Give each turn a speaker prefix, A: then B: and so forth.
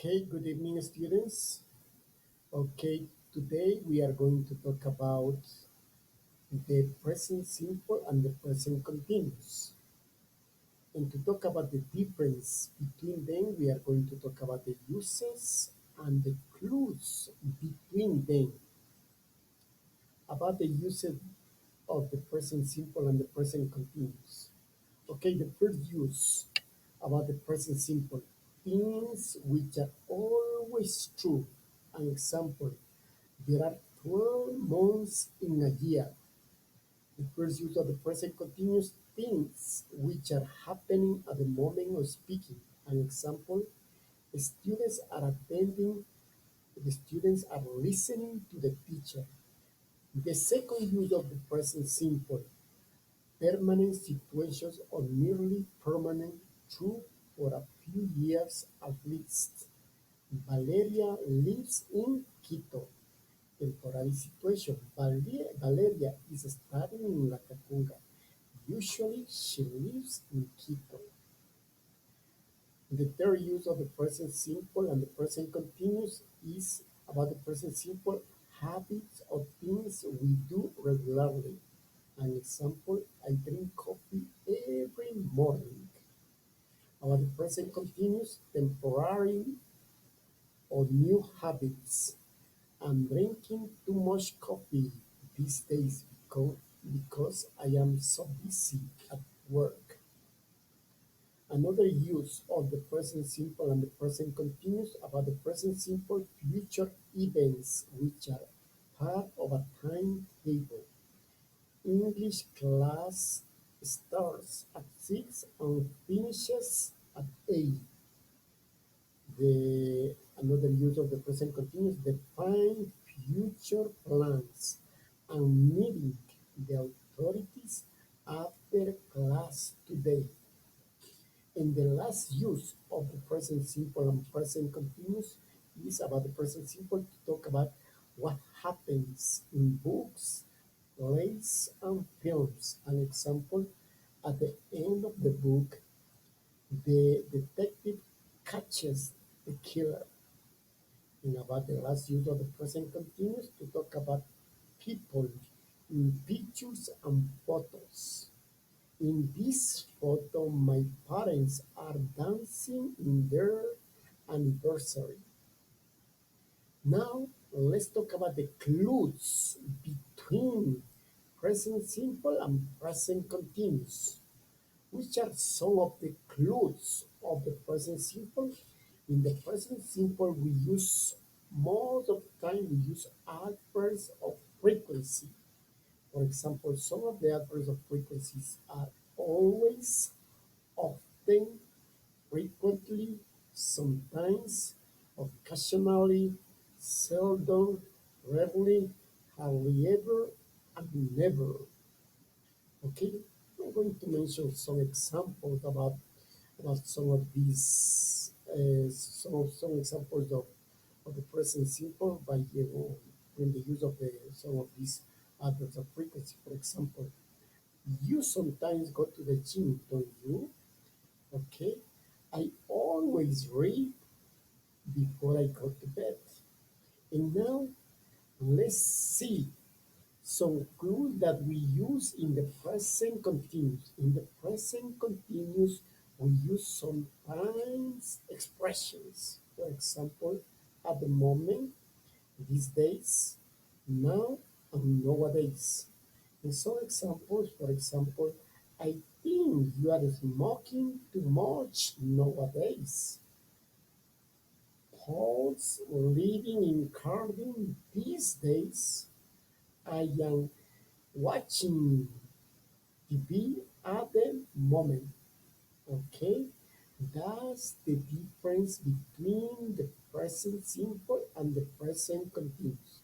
A: Okay, good evening, students. Okay, today we are going to talk about the present simple and the present continuous. And to talk about the difference between them, we are going to talk about the uses and the clues between them. About the uses of the present simple and the present continuous. Okay, the first use about the present simple, things which are always true. An example, there are 12 months in a year. The first use of the present continuous, things which are happening at the moment of speaking. An example, students are attending, the students are listening to the teacher. The second use of the present simple, permanent situations or merely permanent, true for a few years at least. Valeria lives in Quito. Temporary situation. Valeria is studying in Latacunga. Usually she lives in Quito. The third use of the present simple and the present continuous is about the present simple habits or things we do regularly. An example, I drink coffee every morning. About the present continuous, temporary or new habits. I'm drinking too much coffee these days because I am so busy at work. Another use of the present simple and the present continuous about the present simple future events which are part of a timetable. English class starts at 6 and finishes at 8. The another use of the present continuous, define future plans and meeting the authorities after class today. And the last use of the present simple and present continuous is about the present simple to talk about what happens in books, plays, and films. An example, at the end of the book, the detective catches the killer. And about the last use of the present continuous to talk about people in pictures and photos. In this photo, my parents are dancing in their anniversary. Now, let's talk about the clues between present simple and present continuous. Which are some of the clues of the present simple? In the present simple, we use most of the time we use adverbs of frequency. For example, some of the adverbs of frequencies are always, often, frequently, sometimes, occasionally, seldom, rarely, hardly ever, and never. Okay, I'm going to mention some examples about some of these, some examples of the present simple by in the use of some of these adverbs of frequency. For example, you sometimes go to the gym, don't you? Okay, I always read before I go to bed. And now let's see some clues that we use in the present continuous. In the present continuous, we use sometimes expressions. For example, at the moment, these days, now, and nowadays. In some examples, for example, I think you are smoking too much nowadays. Paul's living in Cardiff these days. I am watching TV at the moment. Okay, that's the difference between the present simple and the present continuous.